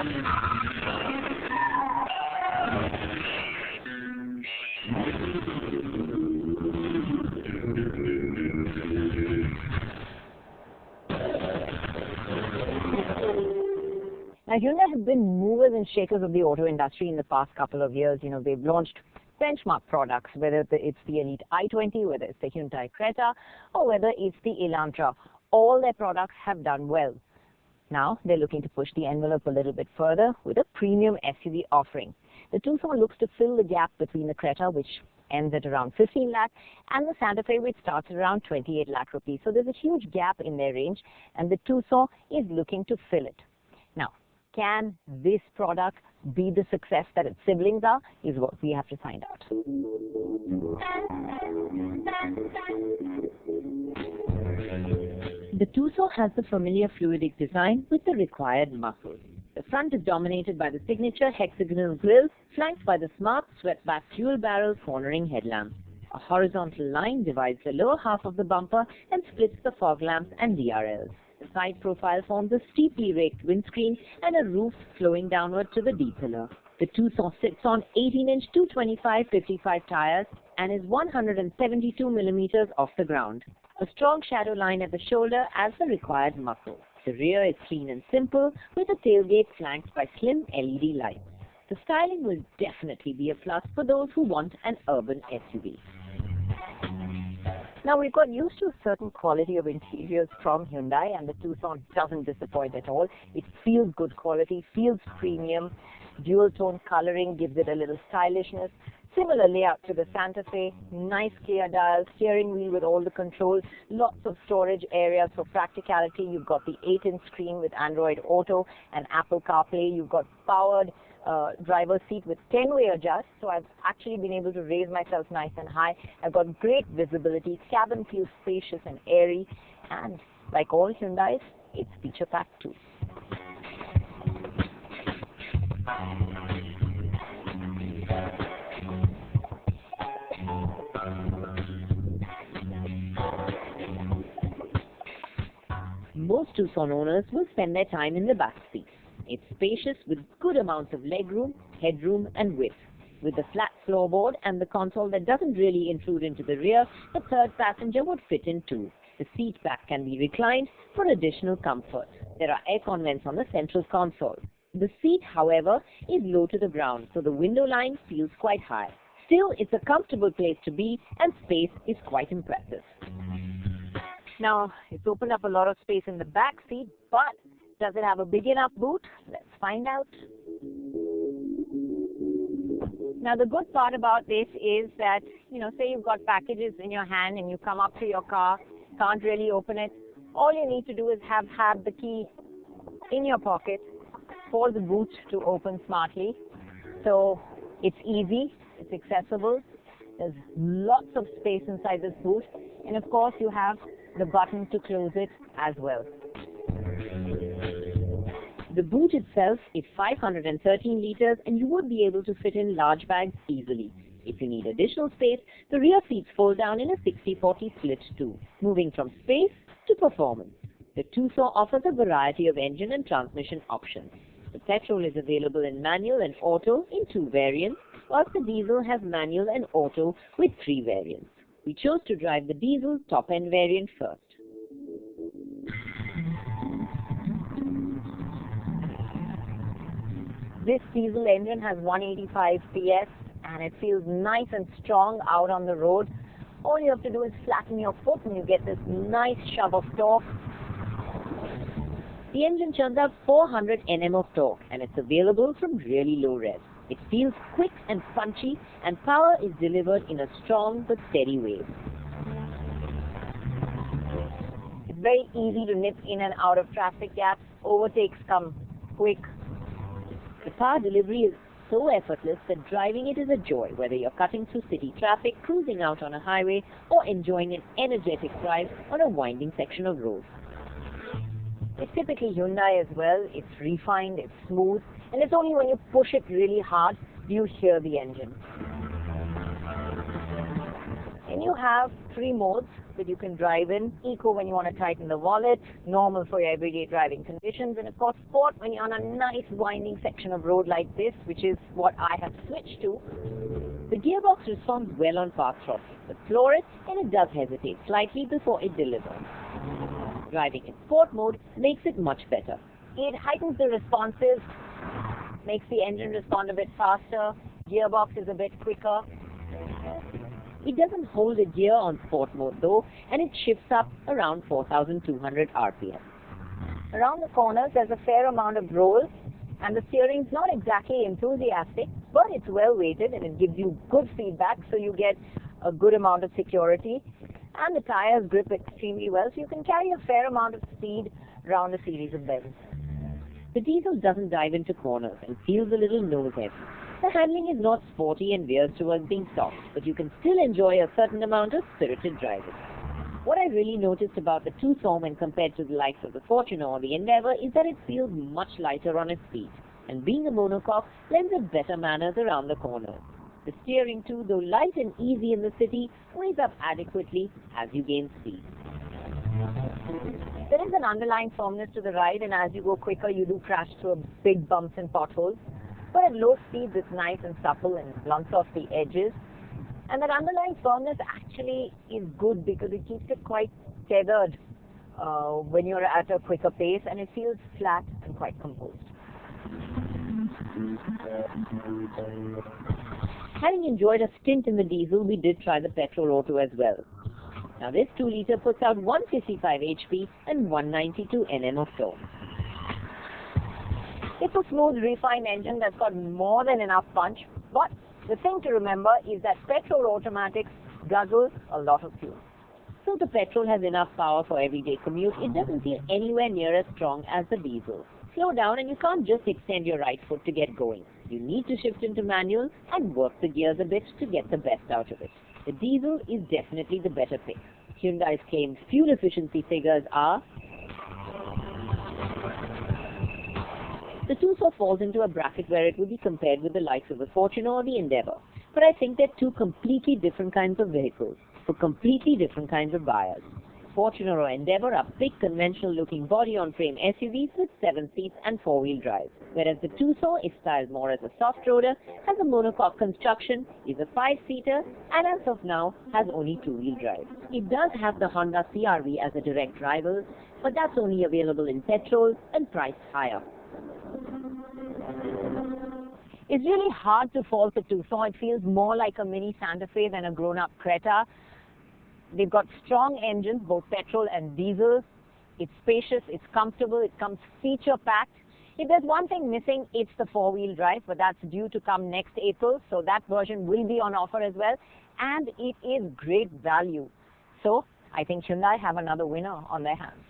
Now, Hyundai have been movers and shakers of the auto industry in the past couple of years. You know, they've launched benchmark products, whether it's the Elite i20, whether it's the Hyundai Creta, or whether it's the Elantra. All their products have done well. Now, they're looking to push the envelope a little bit further with a premium SUV offering. The Tucson looks to fill the gap between the Creta, which ends at around 15 lakh, and the Santa Fe, which starts at around 28 lakh rupees. So there's a huge gap in their range, and the Tucson is looking to fill it. Now, can this product be the success that its siblings are, is what we have to find out. The Tucson has the familiar fluidic design with the required muscle. The front is dominated by the signature hexagonal grille, flanked by the smart swept-back dual-barrel cornering headlamp. A horizontal line divides the lower half of the bumper and splits the fog lamps and DRLs. The side profile forms a steeply raked windscreen and a roof flowing downward to the D-pillar. The Tucson sits on 18-inch 225/55 tires and is 172 millimeters off the ground. A strong shadow line at the shoulder adds the required muscle. The rear is clean and simple, with a tailgate flanked by slim LED lights. The styling will definitely be a plus for those who want an urban SUV. Now, we've got used to a certain quality of interiors from Hyundai, and the Tucson doesn't disappoint at all. It feels good quality, feels premium. Dual-tone coloring gives it a little stylishness. Similar layout to the Santa Fe, nice clear dials, steering wheel with all the controls, lots of storage areas for practicality. You've got the 8-inch screen with Android Auto and Apple CarPlay. You've got powered driver's seat with 10-way adjust, so I've actually been able to raise myself nice and high. I've got great visibility, cabin feels spacious and airy, and like all Hyundais, it's feature-packed too. Most Tucson owners will spend their time in the back seat. It's spacious with good amounts of legroom, headroom and width. With the flat floorboard and the console that doesn't really intrude into the rear, the third passenger would fit in too. The seat back can be reclined for additional comfort. There are air-con vents on the central console. The seat, however, is low to the ground, so the window line feels quite high. Still, it's a comfortable place to be, and space is quite impressive. Now, it's opened up a lot of space in the back seat, but does it have a big enough boot? Let's find out. Now, the good part about this is that, say you've got packages in your hand and you come up to your car, can't really open it. All you need to do is have the key in your pocket for the boot to open smartly. So it's easy, it's accessible. There's lots of space inside this boot. And of course, you have the button to close it as well. The boot itself is 513 liters, and you would be able to fit in large bags easily. If you need additional space, the rear seats fold down in a 60-40 split too, moving from space to performance. The Tucson offers a variety of engine and transmission options. The petrol is available in manual and auto in 2 variants, whilst the diesel has manual and auto with 3 variants. We chose to drive the diesel top-end variant first. This diesel engine has 185 PS and it feels nice and strong out on the road. All you have to do is flatten your foot and you get this nice shove of torque. The engine churns out 400 Nm of torque and it's available from really low rev. It feels quick and punchy, and power is delivered in a strong but steady wave. It's very easy to nip in and out of traffic gaps. Overtakes come quick. The power delivery is so effortless that driving it is a joy, whether you're cutting through city traffic, cruising out on a highway, or enjoying an energetic drive on a winding section of road. It's typically Hyundai as well. It's refined, it's smooth, and it's only when you push it really hard do you hear the engine. Then you have three modes that you can drive in. Eco when you want to tighten the wallet, normal for your everyday driving conditions, and of course sport when you're on a nice winding section of road like this, which is what I have switched to. The gearbox responds well on fast throttling, but floor it and it does hesitate slightly before it delivers. Driving in sport mode makes it much better. It heightens the responses, makes the engine respond a bit faster, gearbox is a bit quicker. It doesn't hold a gear on sport mode though, and it shifts up around 4,200 RPM. Around the corners there's a fair amount of roll, and the steering's not exactly enthusiastic, but it's well weighted and it gives you good feedback, so you get a good amount of security. And the tires grip extremely well, so you can carry a fair amount of speed around a series of bends. The diesel doesn't dive into corners and feels a little nose heavy. The handling is not sporty and veers towards being soft, but you can still enjoy a certain amount of spirited driving. What I really noticed about the Tucson when compared to the likes of the Fortuner or the Endeavour is that it feels much lighter on its feet, and being a monocoque lends it better manners around the corners. The steering too, though light and easy in the city, weighs up adequately as you gain speed. There is an underlying firmness to the ride, and as you go quicker you do crash through big bumps and potholes. But at low speeds it's nice and supple and blunts off the edges. And that underlying firmness actually is good because it keeps it quite tethered when you're at a quicker pace, and it feels flat and quite composed. Having enjoyed a stint in the diesel, we did try the petrol auto as well. Now this 2-litre puts out 155 HP and 192 Nm of torque. It's a smooth, refined engine that's got more than enough punch, but the thing to remember is that petrol automatics guzzle a lot of fuel. So the petrol has enough power for everyday commute. It doesn't feel anywhere near as strong as the diesel. Slow down and you can't just extend your right foot to get going. You need to shift into manual and work the gears a bit to get the best out of it. The diesel is definitely the better pick. Hyundai's claimed fuel efficiency figures are: the Tucson falls into a bracket where it would be compared with the likes of the Fortuner or the Endeavour. But I think they're two completely different kinds of vehicles for completely different kinds of buyers. Fortuner or Endeavour are big conventional-looking body-on-frame SUVs with 7 seats and 4-wheel drive, whereas the Tucson is styled more as a soft-roader, has a monocoque construction, is a 5-seater, and as of now has only 2-wheel drive. It does have the Honda CR-V as a direct rival, but that's only available in petrol and priced higher. It's really hard to fault the Tucson. It feels more like a mini Santa Fe than a grown-up Creta. They've got strong engines, both petrol and diesel. It's spacious, it's comfortable, it comes feature-packed. If there's one thing missing, it's the 4-wheel drive, but that's due to come next April, so that version will be on offer as well. And it is great value. So I think Hyundai have another winner on their hands.